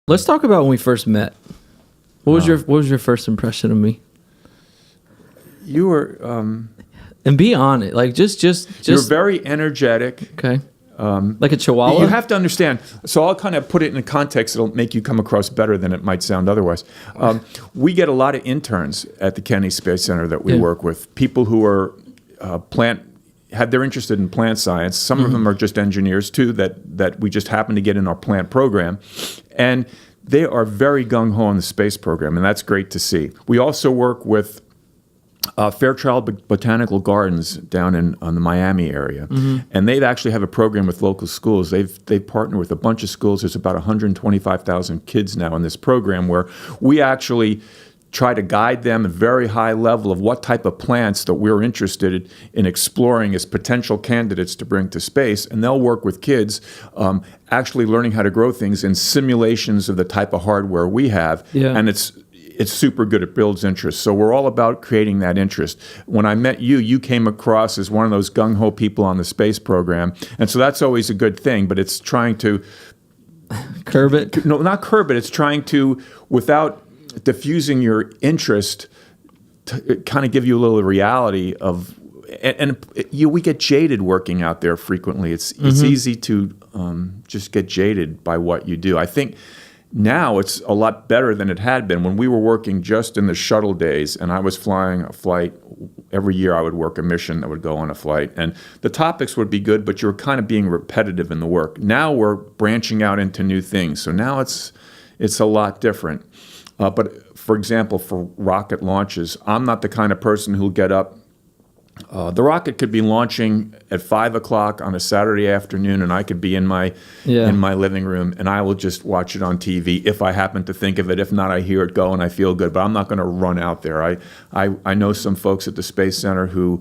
Let's talk about when we first met. What was your first impression of me? You were and be honest, like just you're very energetic. Okay. Like a chihuahua? You have to understand. So I'll kind of put it in a context that'll make you come across better than it might sound otherwise. We get a lot of interns at the Kennedy Space Center that we work with. People who are they're interested in plant science. Some of them are just engineers too that we just happen to get in our plant program. And they are very gung-ho on the space program, and that's great to see. We also work with Fairchild Botanical Gardens down in the Miami area, and they actually have a program with local schools. They've partnered with a bunch of schools. There's about 125,000 kids now in this program where we actually try to guide them at a very high level of what type of plants that we're interested in exploring as potential candidates to bring to space, and they'll work with kids actually learning how to grow things in simulations of the type of hardware we have, and it's super good. It builds interest. So we're all about creating that interest. When I met you, you came across as one of those gung-ho people on the space program. And so that's always a good thing, but it's trying to... curb it? No, not curb it. It's trying to, without diffusing your interest, to kind of give you a little reality of... we get jaded working out there frequently. It's easy to just get jaded by what you do. I think... now it's a lot better than it had been. When we were working just in the shuttle days and I was flying a flight, every year I would work a mission that would go on a flight. And the topics would be good, but you were kind of being repetitive in the work. Now we're branching out into new things. So now it's a lot different. But for example, for rocket launches, I'm not the kind of person who'll get up. The rocket could be launching at 5 o'clock on a Saturday afternoon, and I could be in my living room, and I will just watch it on TV if I happen to think of it. If not, I hear it go and I feel good. But I'm not going to run out there. I know some folks at the Space Center who,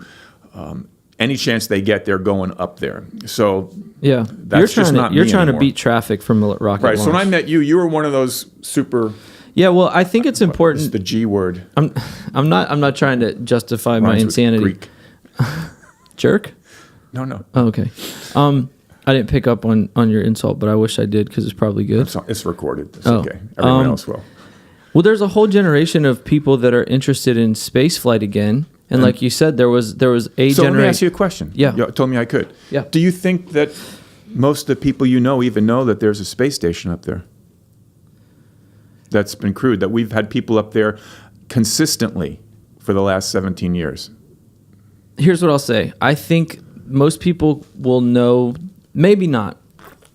any chance they get, they're going up there. So that's just not me You're trying anymore. to beat traffic from a rocket right. launch. So when I met you, you were one of those super. Yeah, well, I think it's important. It's the G word. I'm not trying to justify my Rhymes with insanity. Greek. Jerk? No. Oh, okay. I didn't pick up on your insult, but I wish I did because it's probably good. It's recorded. It's okay. Everyone else will. Well, there's a whole generation of people that are interested in space flight again, and like you said, there was a generation. So let me ask you a question. Yeah. You told me I could. Yeah. Do you think that most of the people you know even know that there's a space station up there that's been crewed, that we've had people up there consistently for the last 17 years? Here's what I'll say. I think most people will know, maybe not,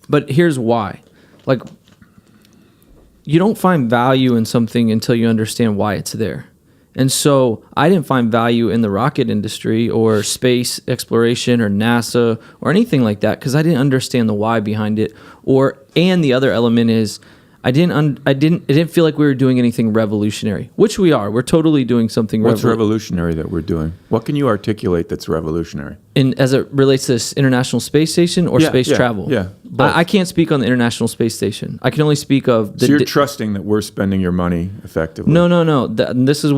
but here's why. Like, you don't find value in something until you understand why it's there. And so I didn't find value in the rocket industry or space exploration or NASA or anything like that because I didn't understand the why behind it. And the other element is it didn't feel like we were doing anything revolutionary, which we are. We're totally doing something What's revolutionary that we're doing? What can you articulate that's revolutionary? As it relates to this International Space Station or space travel? Yeah. I can't speak on the International Space Station. I can only speak of... So you're trusting that we're spending your money effectively? No. This is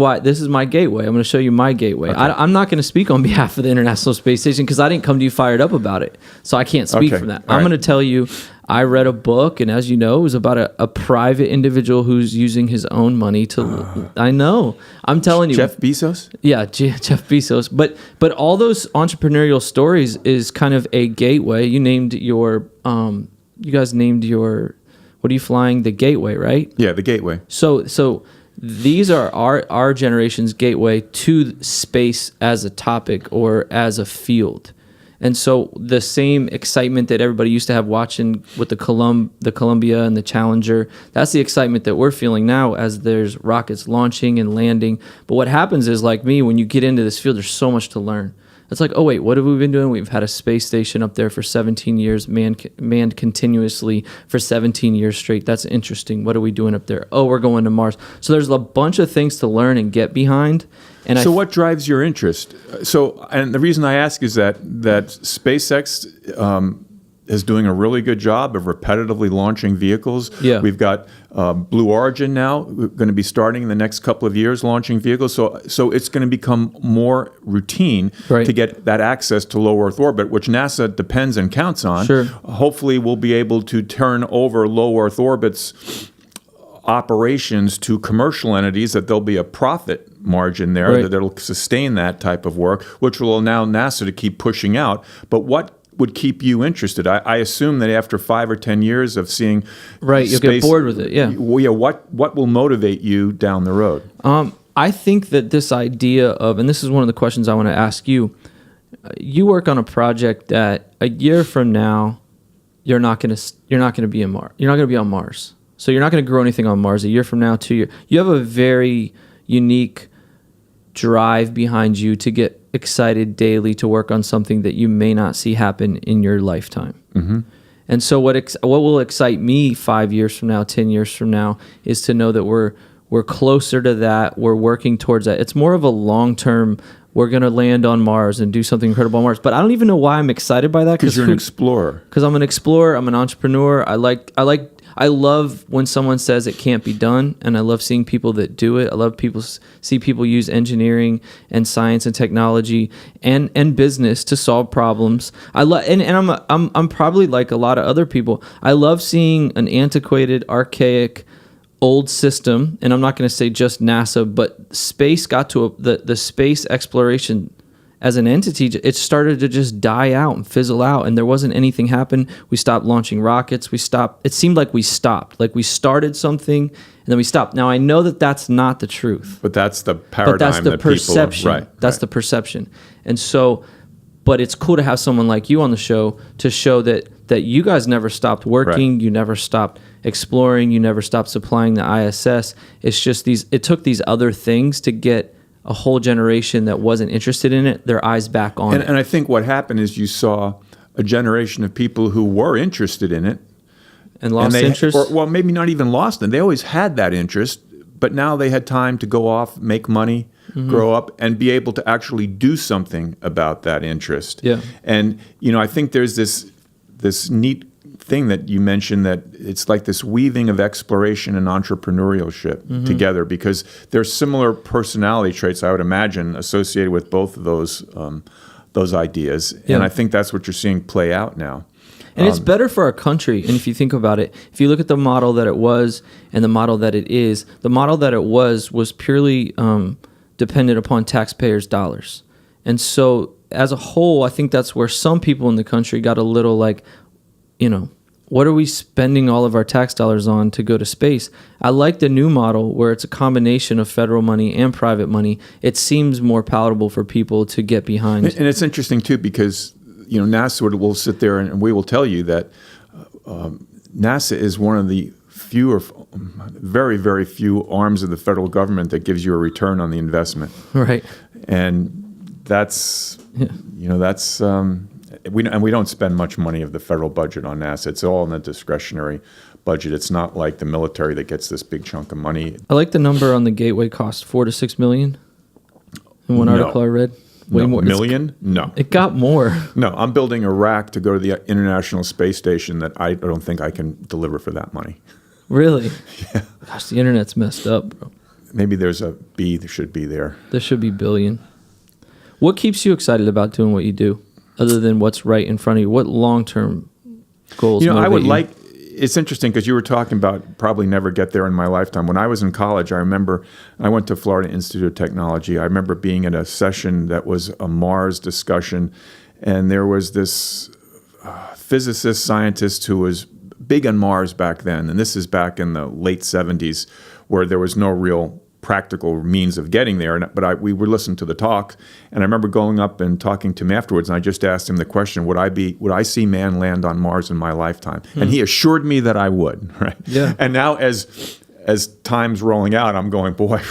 my gateway. I'm going to show you my gateway. Okay. I'm not going to speak on behalf of the International Space Station because I didn't come to you fired up about it. So I can't speak from that. I'm going to tell you... I read a book, and as you know, it was about a private individual who's using his own money to... I know. I'm telling you. Jeff Bezos? Yeah, Jeff Bezos. But all those entrepreneurial stories is kind of a gateway. You named your... you guys named your... What are you flying? The Gateway, right? Yeah, the Gateway. So these are our generation's gateway to space as a topic or as a field. And so the same excitement that everybody used to have watching with the Columbia and the Challenger, that's the excitement that we're feeling now as there's rockets launching and landing. But what happens is, like me, when you get into this field, there's so much to learn. It's like, oh, wait, what have we been doing? We've had a space station up there for 17 years, manned continuously for 17 years straight. That's interesting. What are we doing up there? Oh, we're going to Mars. So there's a bunch of things to learn and get behind. And so what drives your interest? And the reason I ask is that SpaceX is doing a really good job of repetitively launching vehicles. Yeah. We've got Blue Origin now. We're going to be starting in the next couple of years launching vehicles. So it's going to become more routine to get that access to low Earth orbit, which NASA depends and counts on. Sure. Hopefully we'll be able to turn over low Earth orbits operations to commercial entities, that there'll be a profit margin there, Right. that'll sustain that type of work, which will allow NASA to keep pushing out. But what would keep you interested? I assume that after 5 or 10 years of seeing Right, you'll get bored with it, yeah. What will motivate you down the road? I think that this idea of, and this is one of the questions I want to ask you, you work on a project that a year from now, you're not going to be in Mars. You're not going to be on Mars. So you're not going to grow anything on Mars. A year from now, 2 years, you have a very unique drive behind you to get excited daily to work on something that you may not see happen in your lifetime. Mm-hmm. And so what will excite me 5 years from now, 10 years from now, is to know that we're closer to that. We're working towards that. It's more of a long-term, we're going to land on Mars and do something incredible on Mars. But I don't even know why I'm excited by that. Because you're an explorer. Because I'm an explorer. I'm an entrepreneur. I love when someone says it can't be done, and I love seeing people that do it. I love see people use engineering and science and technology and business to solve problems. I'm probably like a lot of other people. I love seeing an antiquated, archaic, old system, and I'm not going to say just NASA, but space got to the space exploration as an entity, it started to just die out and fizzle out, and there wasn't anything happen. We stopped launching rockets. It seemed like we stopped. Like we started something, and then we stopped. Now, I know that that's not the truth. But that's the paradigm. But that's the perception. Right. That's the perception. And so, but it's cool to have someone like you on the show to show that you guys never stopped working. Right. You never stopped exploring. You never stopped supplying the ISS. It's just it took these other things to get a whole generation that wasn't interested in it, their eyes back on it. And I think what happened is you saw a generation of people who were interested in it. And lost interest? Well, maybe not even lost it. They always had that interest, but now they had time to go off, make money, grow up, and be able to actually do something about that interest. Yeah. And, I think there's this neat thing that you mentioned, that it's like this weaving of exploration and entrepreneurship together, because there's similar personality traits, I would imagine, associated with both of those ideas. Yeah. And I think that's what you're seeing play out now. And it's better for our country. And if you think about it, if you look at the model that it was and the model that it is, the model that it was purely dependent upon taxpayers' dollars. And so as a whole, I think that's where some people in the country got a little like, what are we spending all of our tax dollars on to go to space? I like the new model where it's a combination of federal money and private money. It seems more palatable for people to get behind. And it's interesting, too, because NASA will sit there and we will tell you that NASA is one of the very, very few arms of the federal government that gives you a return on the investment. Right. And that's, we don't spend much money of the federal budget on NASA. It's all in the discretionary budget. It's not like the military that gets this big chunk of money. I like the number on the Gateway cost, $4 to $6 million. In one article I read. Way more. $1 million? It got more. No, I'm building a rack to go to the International Space Station that I don't think I can deliver for that money. Really? Yeah. Gosh, the internet's messed up, bro. Maybe there's a B that should be there. There should be billion. What keeps you excited about doing what you do, other than what's right in front of you? What long-term goals motivate I would you? It's interesting because you were talking about probably never get there in my lifetime. When I was in college, I remember I went to Florida Institute of Technology. I remember being in a session that was a Mars discussion, and there was this physicist, scientist who was big on Mars back then, and this is back in the late 70s, where there was no real practical means of getting there. But we were listening to the talk, and I remember going up and talking to him afterwards, and I just asked him the question, would I see man land on Mars in my lifetime? And he assured me that I would, right? Yeah. And now as time's rolling out, I'm going, boy,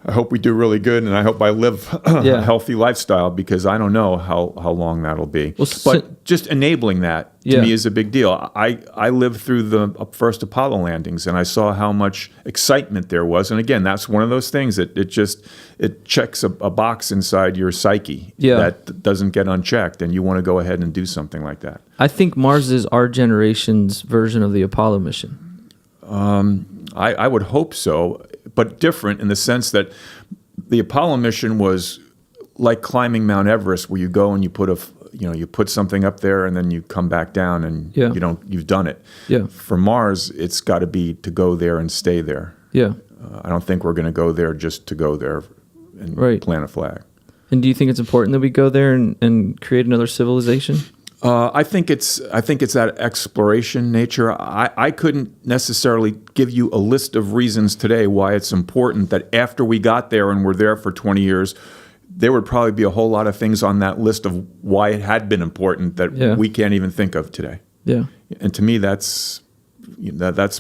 I hope we do really good, and I hope I live a healthy lifestyle, because I don't know how long that'll be. Well, but just enabling that to me is a big deal. I lived through the first Apollo landings, and I saw how much excitement there was. And again, that's one of those things that it checks a box inside your psyche that doesn't get unchecked, and you want to go ahead and do something like that. I think Mars is our generation's version of the Apollo mission. I would hope so, but different in the sense that the Apollo mission was like climbing Mount Everest, where you go and you put you put something up there and then you come back down and you've done it. Yeah. For Mars, it's got to be to go there and stay there. Yeah. I don't think we're going to go there just to go there and plant a flag. And do you think it's important that we go there and create another civilization? I think it's that exploration nature. I couldn't necessarily give you a list of reasons today why it's important that after we got there and we're there for 20 years, there would probably be a whole lot of things on that list of why it had been important that we can't even think of today. Yeah. And to me, that's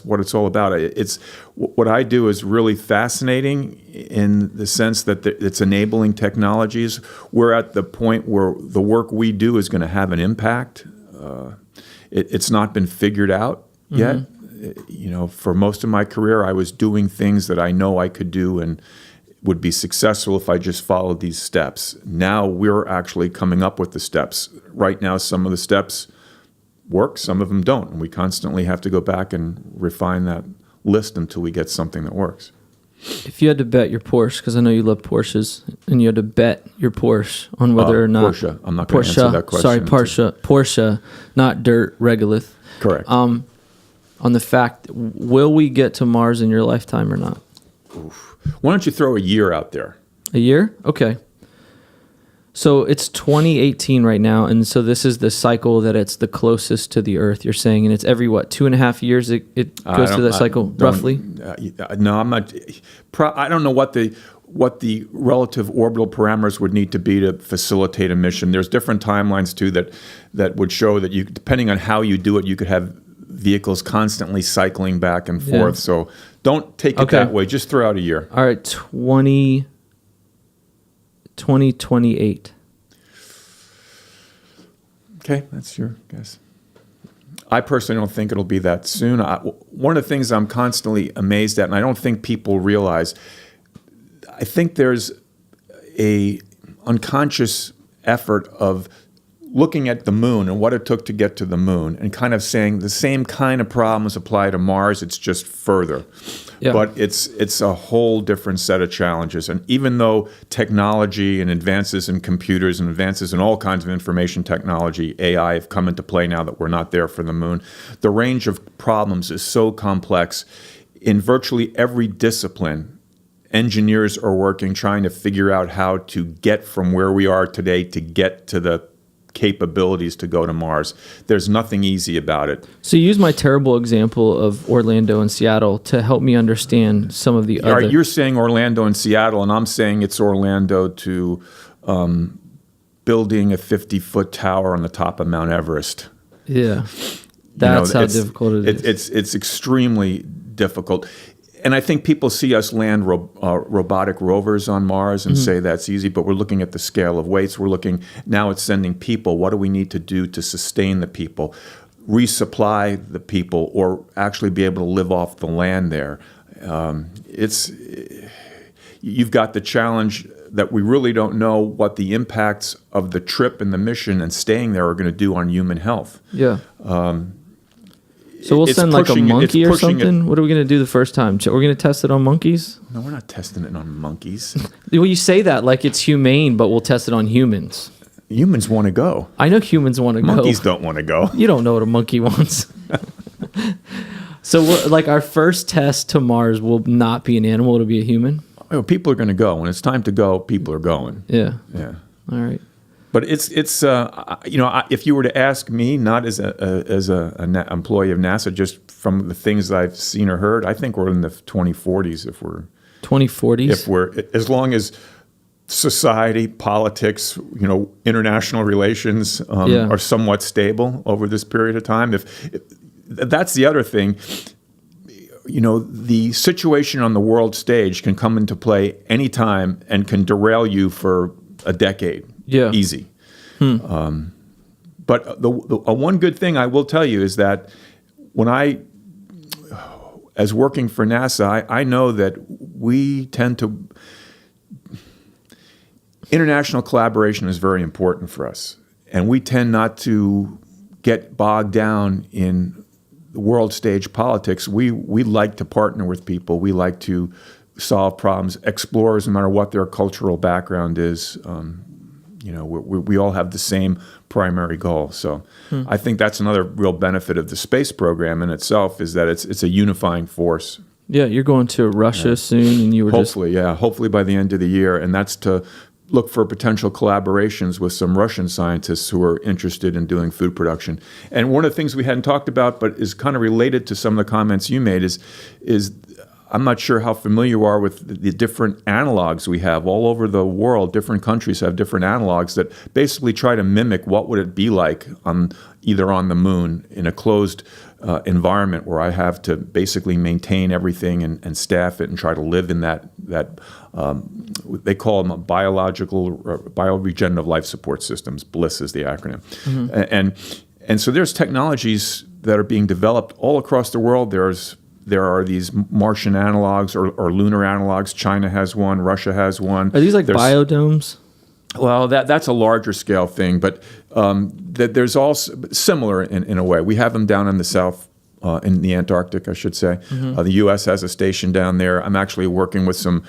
what it's all about. It's what I do is really fascinating in the sense that it's enabling technologies. We're at the point where the work we do is going to have an impact. It's not been figured out yet. For most of my career, I was doing things that I know I could do and would be successful if I just followed these steps. Now we're actually coming up with the steps. Right now, some of the steps work, some of them don't. And we constantly have to go back and refine that list until we get something that works. If you had to bet your Porsche, because I know you love Porsches, and you had to bet your Porsche on whether or not... Porsche. I'm not going to answer that question. Sorry, Porsche, not dirt, regolith. Correct. On the fact, will we get to Mars in your lifetime or not? Oof. Why don't you throw a year out there? A year? Okay. So it's 2018 right now, and so this is the cycle that it's the closest to the Earth, you're saying, and it's every, 2.5 years it goes through that cycle, roughly? No, I'm not. I don't know what the relative orbital parameters would need to be to facilitate a mission. There's different timelines, too, that would show that depending on how you do it, you could have vehicles constantly cycling back and forth. Yeah. So don't take it that way. Just throw out a year. All right, 2028. Okay, that's your guess. I personally don't think it'll be that soon. One of the things I'm constantly amazed at, and I don't think people realize, I think there's a unconscious effort of looking at the moon and what it took to get to the moon and kind of saying the same kind of problems apply to Mars, it's just further. Yeah. But it's a whole different set of challenges. And even though technology and advances in computers and advances in all kinds of information technology, AI, have come into play now that we're not there for the moon, the range of problems is so complex. In virtually every discipline, engineers are working, trying to figure out how to get from where we are today to get to the capabilities to go to Mars. There's nothing easy about it. So you use my terrible example of Orlando and Seattle to help me understand some of the other... All right, you're saying Orlando and Seattle, and I'm saying it's Orlando to building a 50-foot tower on the top of Mount Everest. Yeah, that's how difficult it is. It's extremely difficult. And I think people see us land robotic rovers on Mars and say that's easy, but we're looking at the scale of weights. We're looking, now it's sending people. What do we need to do to sustain the people, resupply the people, or actually be able to live off the land there? You've got the challenge that we really don't know what the impacts of the trip and the mission and staying there are going to do on human health. Yeah. So we'll send like a monkey or something? What are we going to do the first time? We're going to test it on monkeys? No, we're not testing it on monkeys. Well, you say that like it's humane, but we'll test it on humans. Humans want to go. I know humans want to go. Monkeys don't want to go. You don't know what a monkey wants. So like our first test to Mars will not be an animal, it'll be a human? Oh, people are going to go. When it's time to go, people are going. Yeah. Yeah. All right. But it's if you were to ask me, not as an employee of NASA, just from the things that I've seen or heard, I think we're in the 2040s if we're 2040s. If we're, as long as society, politics, international relations are somewhat stable over this period of time. If that's the other thing. The situation on the world stage can come into play anytime and can derail you for a decade. Yeah. Easy. But the one good thing I will tell you is that when as working for NASA, I know that we tend to, international collaboration is very important for us. And we tend not to get bogged down in the world stage politics. We like to partner with people. We like to solve problems. Explorers, no matter what their cultural background is, we all have the same primary goal. So I think that's another real benefit of the space program in itself, is that it's a unifying force. Yeah, you're going to Russia soon, and you were hopefully by the end of the year, and that's to look for potential collaborations with some Russian scientists who are interested in doing food production. And one of the things we hadn't talked about, but is kind of related to some of the comments you made, is I'm not sure how familiar you are with the different analogs we have all over the world. Different countries have different analogs that basically try to mimic what would it be like either on the moon in a closed environment where I have to basically maintain everything and staff it and try to live in that they call them bioregenerative life support systems. BLISS is the acronym. And so there's technologies that are being developed all across the world. There are these Martian analogs or lunar analogs. China has one. Russia has one. Are these like biodomes? Well, that's a larger scale thing, but there's also similar in a way. We have them down in the south, in the Antarctic, I should say. The U.S. has a station down there. I'm actually working with some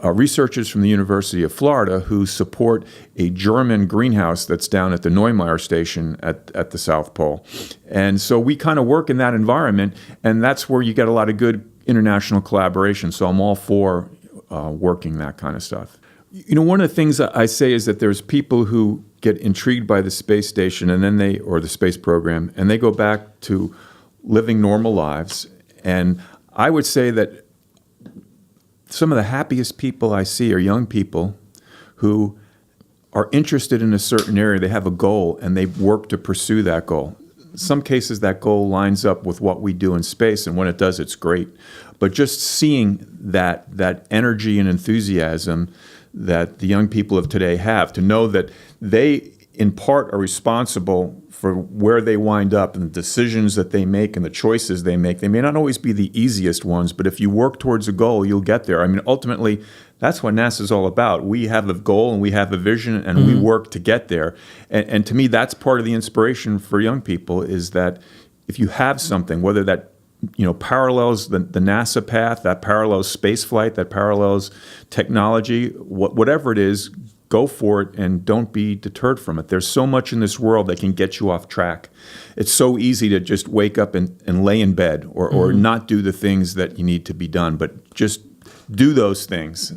researchers from the University of Florida who support a German greenhouse that's down at the Neumeier station at the South Pole. And so we kind of work in that environment, and that's where you get a lot of good international collaboration. So I'm all for working that kind of stuff. One of the things I say is that there's people who get intrigued by the space station or the space program, and they go back to living normal lives. And I would say that some of the happiest people I see are young people who are interested in a certain area. They have a goal, and they work to pursue that goal. In some cases, that goal lines up with what we do in space, and when it does, it's great. But just seeing that energy and enthusiasm that the young people of today have, to know that they, in part, are responsible for where they wind up and the decisions that they make and the choices they make. They may not always be the easiest ones, but if you work towards a goal, you'll get there. I mean, ultimately, that's what NASA's all about. We have a goal and we have a vision, and we work to get there. And to me, that's part of the inspiration for young people, is that if you have something, whether that parallels the NASA path, that parallels space flight, that parallels technology, whatever it is, go for it and don't be deterred from it. There's so much in this world that can get you off track. It's so easy to just wake up and lay in bed or not do the things that you need to be done, but just do those things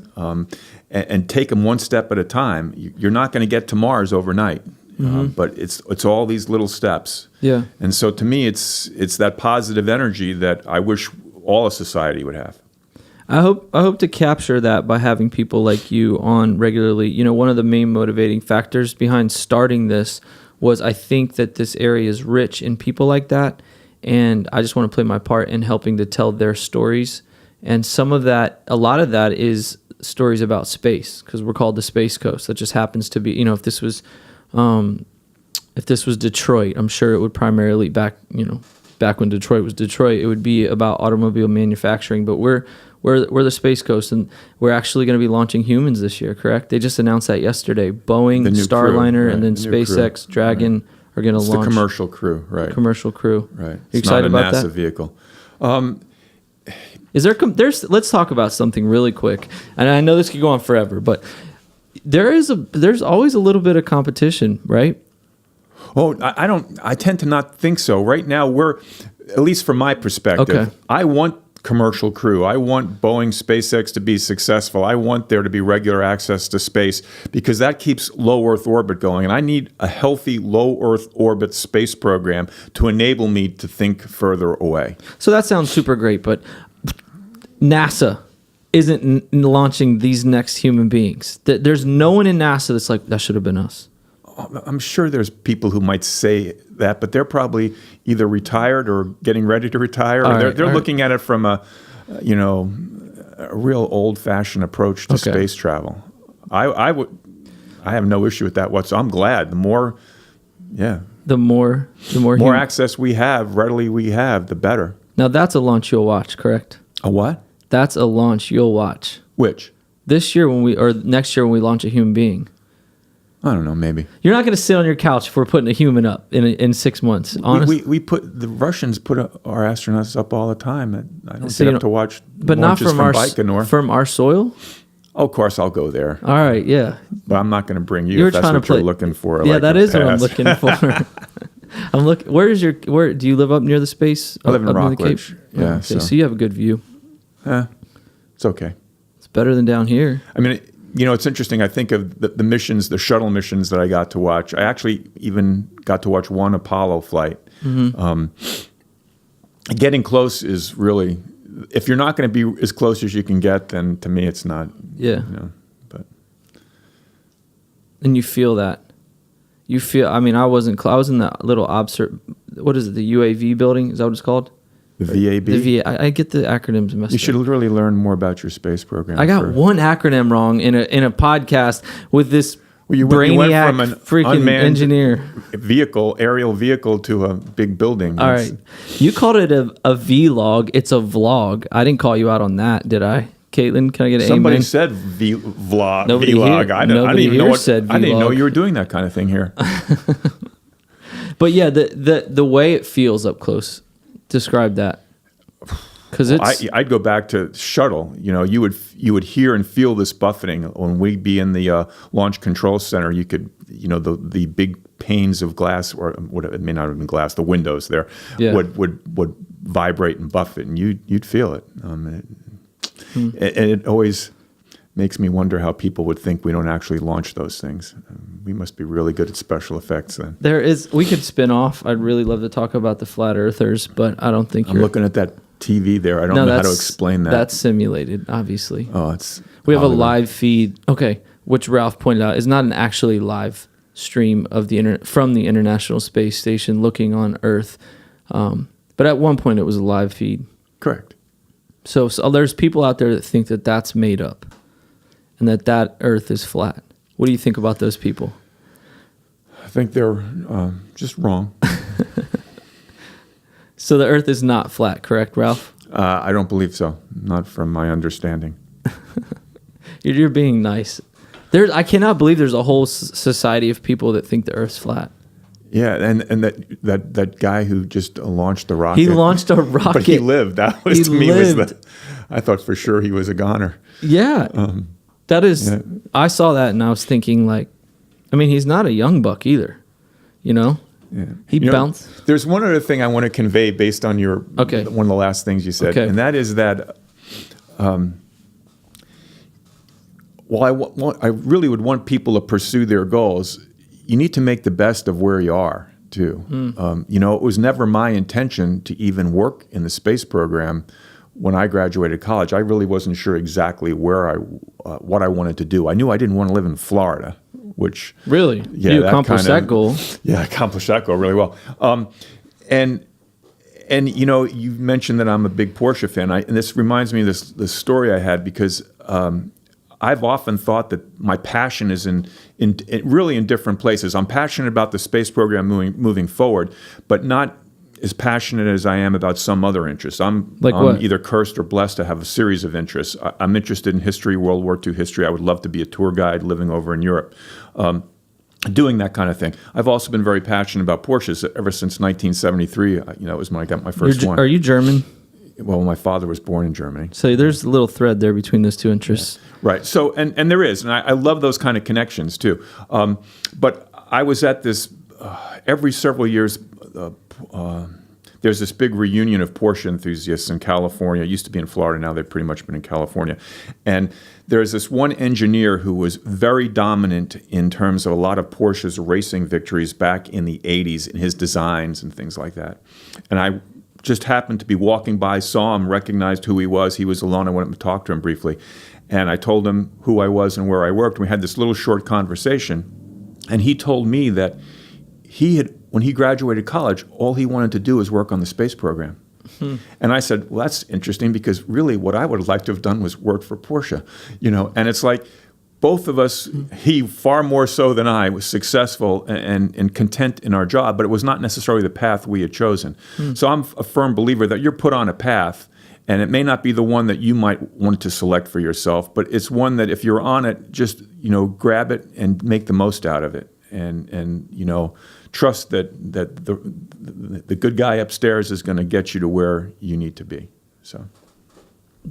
and take them one step at a time. You're not going to get to Mars overnight. But it's all these little steps. Yeah. And so to me, it's that positive energy that I wish all of society would have. I hope to capture that by having people like you on regularly. One of the main motivating factors behind starting this was I think that this area is rich in people like that, and I just want to play my part in helping to tell their stories. And a lot of that is stories about space, because we're called the Space Coast. That just happens to be, if this was Detroit, I'm sure it would primarily back when Detroit was Detroit, it would be about automobile manufacturing. But we're the Space Coast, and we're actually going to be launching humans this year, correct? They just announced that yesterday. Boeing, Starliner, right, and then SpaceX, Dragon are going to launch. The commercial crew, right? Commercial crew, right? Are you excited about that? It's not a NASA vehicle. Is let's talk about something really quick, and I know this could go on forever, but there's always a little bit of competition, right? Oh, I tend to not think so. Right now, we're, at least from my perspective, okay. I want commercial crew. I want Boeing, SpaceX to be successful. I want there to be regular access to space, because that keeps low Earth orbit going. And I need a healthy low Earth orbit space program to enable me to think further away. So that sounds super great, but NASA isn't launching these next human beings. There's no one in NASA that's like, that should have been us. I'm sure there's people who might say that, but they're probably either retired or getting ready to retire. Or they're looking at it from a real old-fashioned approach to space travel. I have no issue with that whatsoever. I'm glad. The more access we have, readily we have, the better. Now that's a launch you'll watch, correct? A what? That's a launch you'll watch. Which? This year next year when we launch a human being. I don't know, maybe. You're not going to sit on your couch if we're putting a human up in 6 months. Honestly, the Russians put our astronauts up all the time. I don't get up to watch, but not from Baikonur. From our soil. Oh, of course, I'll go there. All right, yeah. But I'm not going to bring you You're if that's trying to what you're play- looking for. Yeah, like that a is what I'm pass. looking for. Where do you live up near the space? I live in up near the Rockledge. Cape? Yeah, Okay, so you have a good view. It's okay. It's better than down here. I mean, it's interesting. I think of the missions, the shuttle missions that I got to watch. I actually even got to watch one Apollo flight. Getting close is really, if you're not going to be as close as you can get, then to me it's not. Yeah. But And you feel that. You feel. I mean, I was in that little what is it? The UAV building? Is that what it's called? the VAB. The VA. I get the acronyms messed You should up. really learn more about your space program. I got one acronym wrong in a podcast with this You went brainiac from an freaking unmanned engineer. aerial vehicle, to a big building. All right, you called it a vlog. It's a vlog. I didn't call you out on that, did I? Caitlin, can I get an Somebody amen? said vlog. Nobody vlog. here- I didn't nobody even know here what. said I didn't know vlog. you were doing that kind of thing here. But yeah, the way it feels up close. Describe that. Because I'd go back to shuttle. You would hear and feel this buffeting when we'd be in the launch control center. You could, the big panes of glass, or what it may not have been glass, the windows there would vibrate and buffet, and you'd feel it. And it always makes me wonder how people would think we don't actually launch those things. We must be really good at special effects then. we could spin off. I'd really love to talk about the flat earthers, but I don't think I'm looking at that TV there. I don't know how to explain that. That's simulated, obviously. Oh, We have a Hollywood. live feed, which Ralph pointed out is not an actually live stream of from the International Space Station looking on Earth. But at one point it was a live feed. Correct. So there's people out there that think that that's made up and that Earth is flat. What do you think about those people? I think they're just wrong. So the Earth is not flat, correct, Ralph? I don't believe so. Not from my understanding. You're being nice. I cannot believe there's a whole society of people that think the Earth's flat. Yeah, and that guy who just launched the rocket. He launched a rocket. But he lived. That was He to me lived. I thought for sure he was a goner. Yeah. That is, yeah. I saw that and I was thinking he's not a young buck either, Yeah. He bounced. There's one other thing I want to convey based on one of the last things you said, and that is that while I really would want people to pursue their goals, you need to make the best of where you are too. It was never my intention to even work in the space program. When I graduated college, I really wasn't sure exactly what I wanted to do. I knew I didn't want to live in Florida, which Really? yeah, You accomplished that goal. Yeah, I accomplished that goal really well. And you mentioned that I'm a big Porsche fan, and this reminds me of this story I had because I've often thought that my passion is in really in different places. I'm passionate about the space program moving forward, but not as passionate as I am about some other interests. I'm what? either cursed or blessed to have a series of interests. I'm interested in history, World War II history. I would love to be a tour guide living over in Europe, doing that kind of thing. I've also been very passionate about Porsches ever since 1973. It was when I got my first one. Are you German? Well, my father was born in Germany. So there's a little thread there between those two interests. Yeah. Right. So, and there is, and I love those kind of connections too. But I was at this every several years. There's this big reunion of Porsche enthusiasts in California. It used to be in Florida. Now they've pretty much been in California. And there's this one engineer who was very dominant in terms of a lot of Porsche's racing victories back in the 80s in his designs and things like that. And I just happened to be walking by, saw him, recognized who he was. He was alone. I went up and talked to him briefly. And I told him who I was and where I worked. We had this little short conversation. And he told me that when he graduated college, all he wanted to do was work on the space program. And I said, well, that's interesting because really what I would have liked to have done was work for Porsche, and it's like both of us, he far more so than I, was successful and content in our job, but it was not necessarily the path we had chosen. So I'm a firm believer that you're put on a path, and it may not be the one that you might want to select for yourself, but it's one that if you're on it, just, grab it and make the most out of it. And trust that the good guy upstairs is going to get you to where you need to be. So,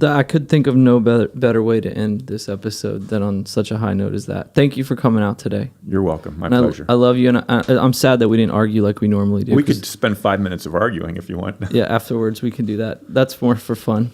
I could think of no better way to end this episode than on such a high note as that. Thank you for coming out today. You're welcome. My And pleasure. I love you, and I'm sad that we didn't argue like we normally do. We could spend 5 minutes of arguing if you want. Yeah, afterwards we can do that. That's more for fun.